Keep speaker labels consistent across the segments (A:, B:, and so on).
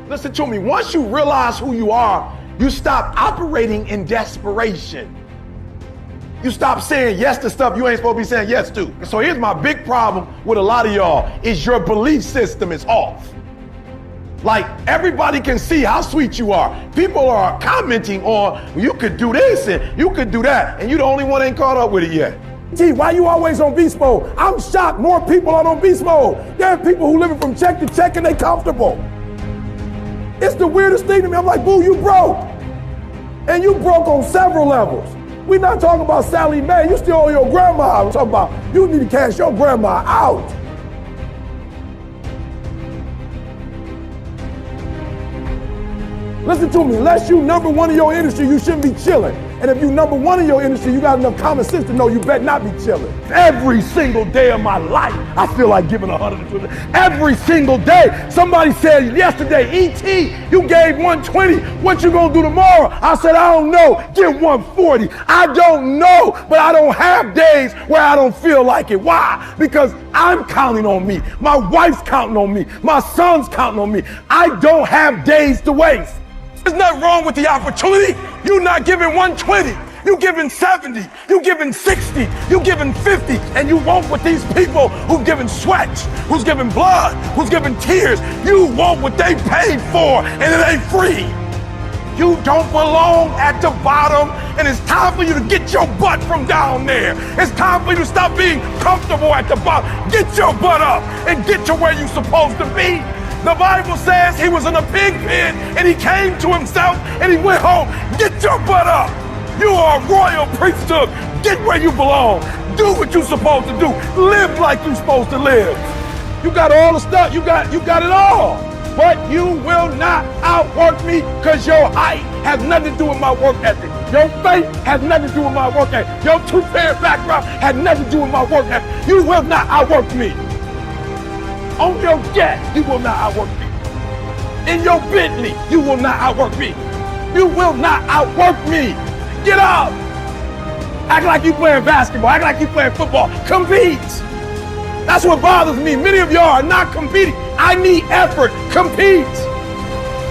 A: Listen to me. Once you realize who you are, you stop operating in desperation. You stop saying yes to stuff you ain't supposed to be saying yes to. So here's my big problem with a lot of y'all is your belief system is off. Like, everybody can see how sweet you are. People are commenting on, you could do this and you could do that, and you the only one ain't caught up with it yet.
B: Gee, why you always on beast mode? I'm shocked more people are on beast mode. There are people who living from check to check and they comfortable. It's the weirdest thing to me. I'm like, boo, you broke. And you broke on several levels. We're not talking about Sally Mae. You still owe your grandma. We're talking about you need to cash your grandma out. Listen to me, unless you number one in your industry, you shouldn't be chilling. And if you number one in your industry, you got enough common sense to know you better not be chilling. Every single day of my life, I feel like giving 120. Every single day. Somebody said yesterday, E.T., you gave 120. What you gonna do tomorrow? I said, I don't know. Give 140. I don't know, but I don't have days where I don't feel like it. Why? Because I'm counting on me. My wife's counting on me. My son's counting on me. I don't have days to waste. There's nothing wrong with the opportunity. You're not giving 120. You're giving 70. You're giving 60. You're giving 50. And you want what these people who've given sweat, who's given blood, who's given tears, you want what they paid for, and it ain't free. You don't belong at the bottom, and it's time for you to get your butt from down there. It's time for you to stop being comfortable at the bottom. Get your butt up and get to where you're supposed to be. The Bible says he was in a pig pen and he came to himself and he went home. Get your butt up. You are a royal priesthood. Get where you belong. Do what you're supposed to do. Live like you're supposed to live. You got all the stuff. You got it all. But you will not outwork me because your height has nothing to do with my work ethic. Your faith has nothing to do with my work ethic. Your two-parent background has nothing to do with my work ethic. You will not outwork me. On your jet, you will not outwork me. In your Bentley, you will not outwork me. You will not outwork me. Get up. Act like you playing basketball. Act like you playing football. Compete. That's what bothers me. Many of y'all are not competing. I need effort. Compete.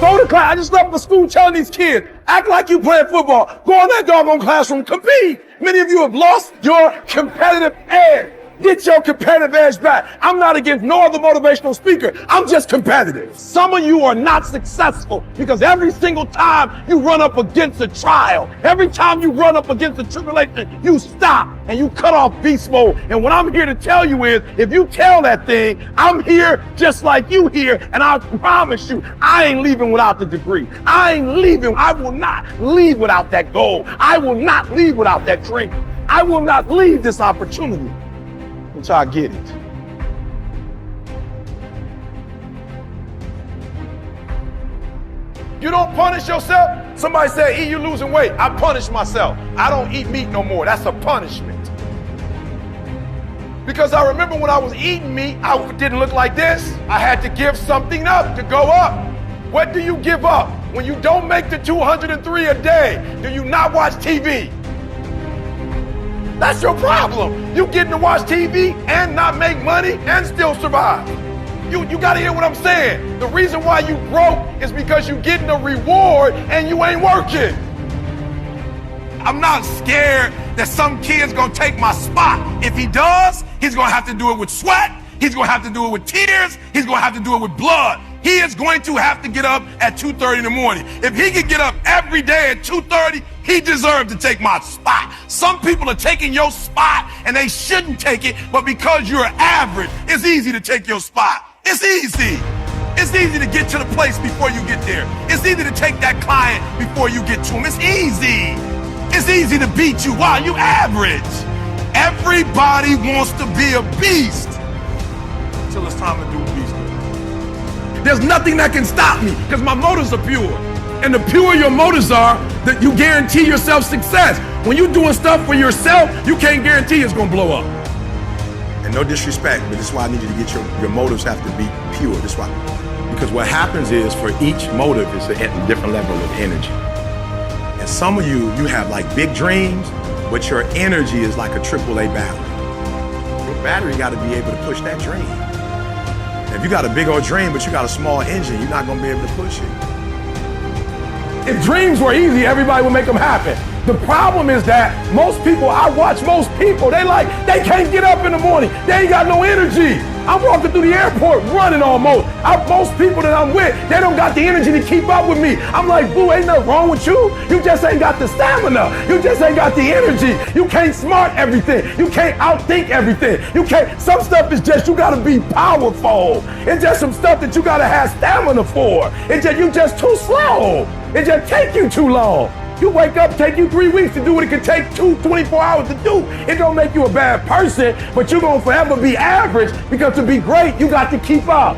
B: Go to class. I just left the school telling these kids, act like you playing football. Go in that doggone classroom. Compete. Many of you have lost your competitive edge. Get your competitive edge back. I'm not against no other motivational speaker. I'm just competitive. Some of you are not successful because every single time you run up against a trial, every time you run up against a tribulation, you stop and you cut off beast mode. And what I'm here to tell you is, if you tell that thing, I'm here just like you here, and I promise you, I ain't leaving without the degree. I ain't leaving. I will not leave without that goal. I will not leave without that dream. I will not leave this opportunity until I get it. You don't punish yourself. Somebody said, E, you losing weight. I punish myself. I don't eat meat no more. That's a punishment. Because I remember when I was eating meat, I didn't look like this. I had to give something up to go up. What do you give up? When you don't make the 203 a day, do you not watch TV? That's your problem. You getting to watch TV and not make money and still survive. You gotta hear what I'm saying. The reason why you broke is because you getting a reward and you ain't working. I'm not scared that some kid's gonna take my spot. If he does, he's gonna have to do it with sweat. He's gonna have to do it with tears. He's gonna have to do it with blood. He is going to have to get up at 2:30 in the morning. If he could get up every day at 2:30, he deserved to take my spot. Some people are taking your spot and they shouldn't take it, but because you're average, it's easy to take your spot. It's easy. It's easy to get to the place before you get there. It's easy to take that client before you get to him. It's easy. It's easy to beat you while you average. Everybody wants to be a beast until it's time to do beast. There's nothing that can stop me because my motives are pure. And the purer your motives are, that you guarantee yourself success. When you're doing stuff for yourself, you can't guarantee it's gonna blow up. And no disrespect, but this is why I need you to get your motives have to be pure. This is why. Because what happens is, for each motive is a different level of energy. And some of you have like big dreams, but your energy is like a AAA battery. Your battery got to be able to push that dream. If
A: You got a big old dream, but you got a small engine. You're not gonna be able to push it.
B: If dreams were easy, everybody would make them happen. The problem is that I watch most people, they can't get up in the morning. They ain't got no energy. I'm walking through the airport running almost. Most people that I'm with, they don't got the energy to keep up with me. I'm like, boo, ain't nothing wrong with you. You just ain't got the stamina. You just ain't got the energy. You can't smart everything. You can't outthink everything. Some stuff is just, you gotta be powerful. It's just some stuff that you gotta have stamina for. You just too slow. It just take you too long. You wake up, take you 3 weeks to do what it could take 24 hours to do. It don't make you a bad person, but you're gonna forever be average, because to be great, you got to keep up.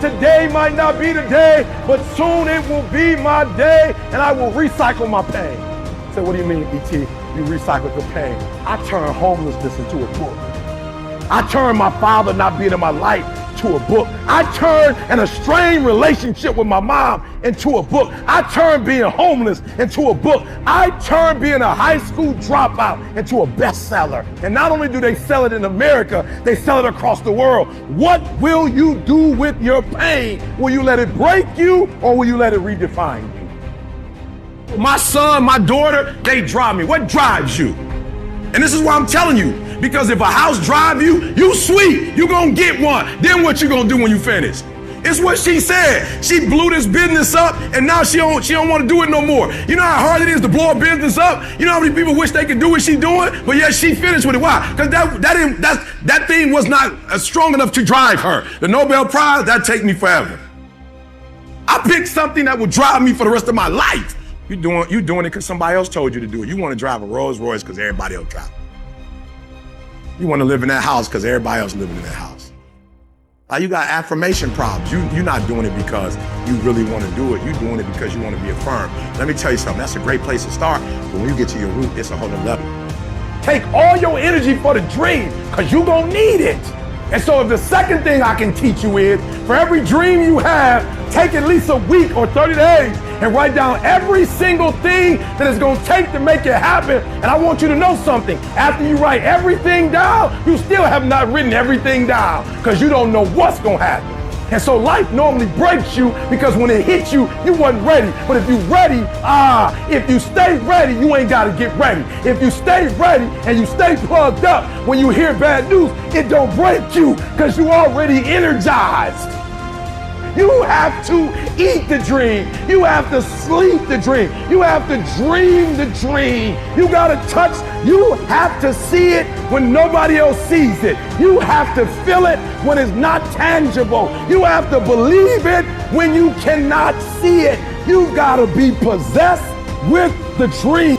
B: Today might not be the day, but soon it will be my day, and I will recycle my pain. So what do you mean, E.T.? You recycle your pain? I turn homelessness into a book. I turn my father not being in my life to a book. I turn an estranged relationship with my mom into a book. I turn being homeless into a book. I turn being a high school dropout into a bestseller. And not only do they sell it in America, they sell it across the world. What will you do with your pain? Will you let it break you, or will you let it redefine you? My son, my daughter, they drive me. What drives you? And this is why I'm telling you, because if a house drive you, you sweet, you gonna get one. Then what you gonna do when you finish? It's what she said. She blew this business up, and now she don't want to do it no more. You know how hard it is to blow a business up? You know how many people wish they could do what she doing? But yet she finished with it. Why? Because that thing was not strong enough to drive her. The Nobel Prize, that take me forever. I picked something that would drive me for the rest of my life. You doing it because somebody else told you to do it. You want to drive a Rolls Royce because everybody else drives. You want to live in that house because everybody else living in that house. You got affirmation problems. You're not doing it because you really want to do it. You're doing it because you want to be affirmed. Let me tell you something. That's a great place to start. But when you get to your root, it's a whole other level. Take all your energy for the dream, because you're going to need it. And so if the second thing I can teach you is, for every dream you have, take at least a week or 30 days and write down every single thing that it's gonna take to make it happen. And I want you to know something. After you write everything down, you still have not written everything down, because you don't know what's gonna happen. And so life normally breaks you, because when it hits you, you wasn't ready. But if you're ready, if you stay ready, you ain't gotta get ready. If you stay ready and you stay plugged up, when you hear bad news, it don't break you, because you already energized. You have to eat the dream. You have to sleep the dream. You have to dream the dream. You gotta touch. You have to see it when nobody else sees it. You have to feel it when it's not tangible. You have to believe it when you cannot see it. You gotta be possessed with the dream.